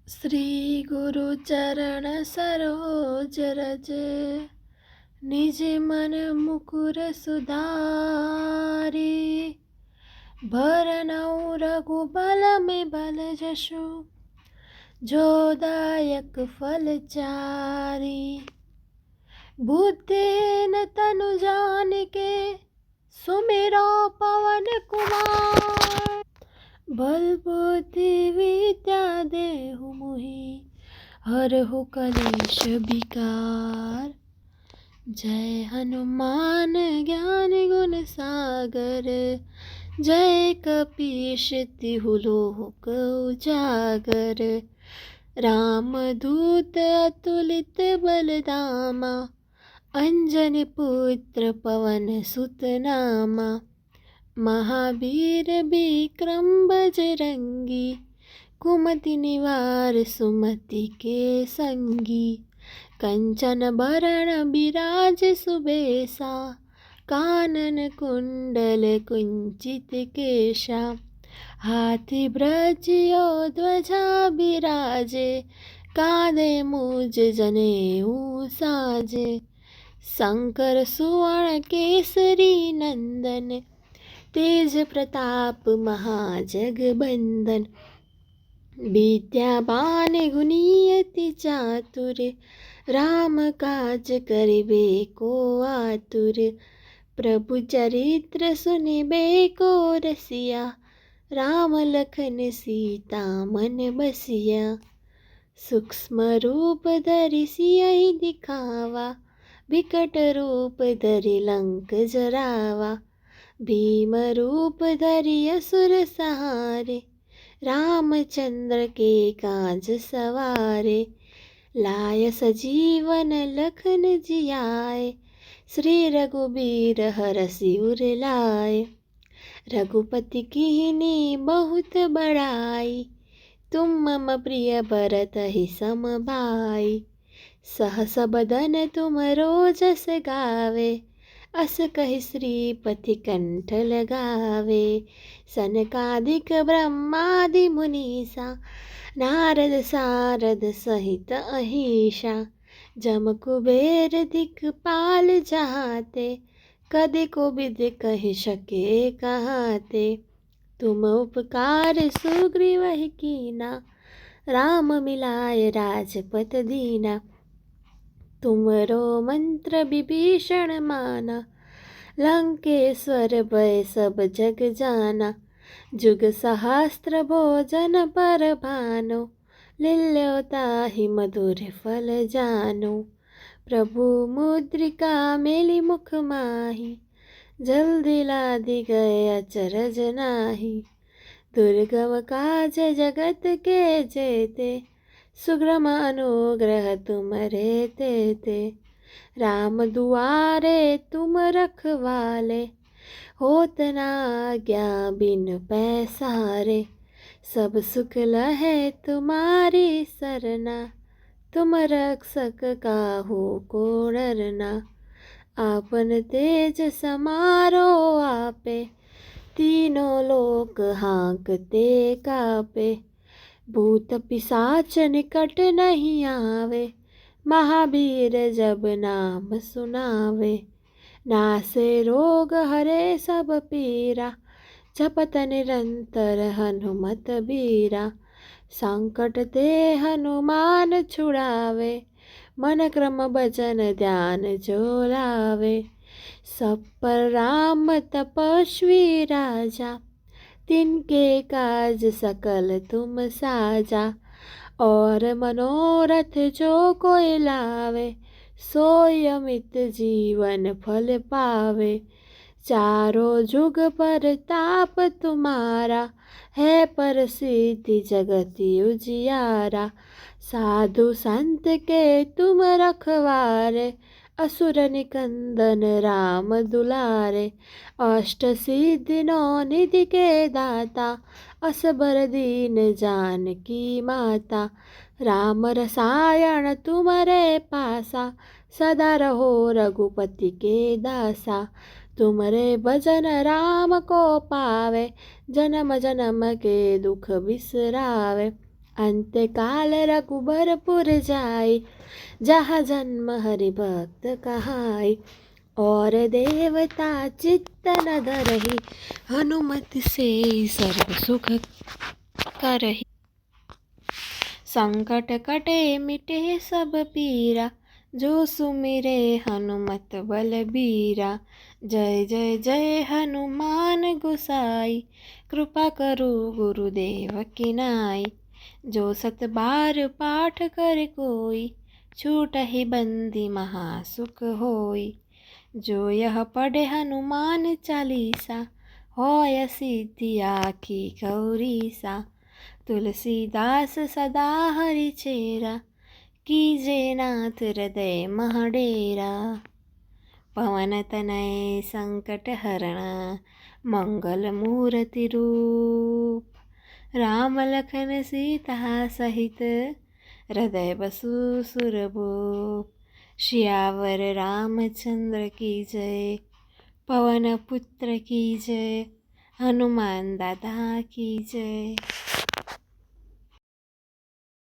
श्री गुरु चरण सरोज रज, निज मन मुकुर सुधारी। भरनउँ रघुबल में बल जसु, जो दायक फल चारि। बुद्धिहीन तनु जानिके, सुमिरो पवन कुमार। बल बुद्धि विद्या देहु मोहि, हरहु कलेश विकार। जय हनुमान ज्ञान गुण सागर, जय कपीश तिहु लोक उजागर। रामदूत अतुलित बलधामा, अंजनी पुत्र पवन सुत नामा। महावीर विक्रम बजरंगी, कुमति निवार सुमति के संगी। कंचन बरण बिराज सुबेसा, कानन कुंडल कुंचित केशा। हाथी ब्रज यो ध्वजा बिराजे, कांधे मूज जनेऊ साजे। शंकर सुवन केसरी नंदन, तेज प्रताप महाजगबंदन। विद्यावान गुणियति चातुर, राम काज करिबे को आतुर। प्रभु चरित्र सुनिबे को रसिया, राम लखन सीता मन बसिया। सूक्ष्म रूप धरि सियहि दिखावा, विकट रूप धरि लंक जरावा। भीम रूप धरि असुर सहारे, रामचंद्र के काज सवारे। लाय सजीवन लखन जियाए, श्री रघुबीर हरषि उर लाए। रघुपति कीन्ही बहुत बड़ाई, तुम मम प्रिय भरतहि सम भाई। सहस बदन तुम रोजस गावे, अस कहि श्रीपति कंठ लगावे। सनकादिक ब्रह्मादि मुनीसा, नारद सारद सहित अहीशा। जम कुबेर दिखपाल जहाते, कदि कोबिद कहि सके कहाते। तुम उपकार सुग्रीवहि कीना, राम मिलाय राजपत दीना। तुमरो मंत्र विभीषण माना, लंकेश्वर भय सब जग जाना। जुग सहस्त्र भोजन पर भानु, लील्योताहि मधुर फल जानु। प्रभु मुद्रिका मेलि मुख माहि, जल्दी लादि गए अचरज नाही। दुर्गम काज जगत के जेते, सुग्रम अनुग्रह तुम्हरे तेते। राम दुआरे तुम रखवाले, होत न आज्ञा बिनु पैसारे। सब सुख लहै तुम्हारी सरना, तुम रक्षक काहू को डरना। आपन तेज समारो आपे, तीनों लोक हाँकते कापे। भूत पिशाच निकट नहीं आवे, महावीर जब नाम सुनावे। नासे रोग हरे सब पीरा, जपत निरंतर हनुमत बीरा। संकट ते हनुमान छुड़ावे, मन क्रम भजन ध्यान जो लावे। सब पर राम तपस्वी राजा, तिनके काज सकल तुम साजा। और मनोरथ जो कोई लावे, सोई अमित जीवन फल पावे। चारों जुग पर ताप तुम्हारा, है प्रसिद्धि जगत उजियारा। साधु संत के तुम रखवारे, असुर निकंदन राम दुलारे। अष्ट सिद्धि नौ निधि के दाता, असबर दीन जानकी माता। राम रसायन तुम्हारे पासा, सदा रहो रघुपति के दासा। तुमरे भजन राम को पावे, जन्म जन्म के दुख बिसरावे। अंतकाल रघुबरपुर जाय, जहाँ जन्म हरि भक्त कहाय। और देवता चित्त न धरहि, हनुमति से सर्व सुख करहि। संकट कटे मिटे सब पीरा, जो सुमिरे हनुमत बलबीरा। जय जय जय हनुमान गोसाई, कृपा करो गुरुदेव की नाई। जो सत बार पाठ कर कोई, छूटहि बंदी महासुख होई। जो यह पढ़े हनुमान चालीसा, होय सिद्धि आखी गौरीसा। तुलसीदास सदा हरि चेरा, कीजे नाथ हृदय मह डेरा। पवन तनय संकट हरण, मंगल मूर्ति रूप। राम लखन सीता सहित, हृदय बसु सुरभूप। सियावर रामचंद्र की जय, पवन पुत्र की जय, हनुमान दादा की जय।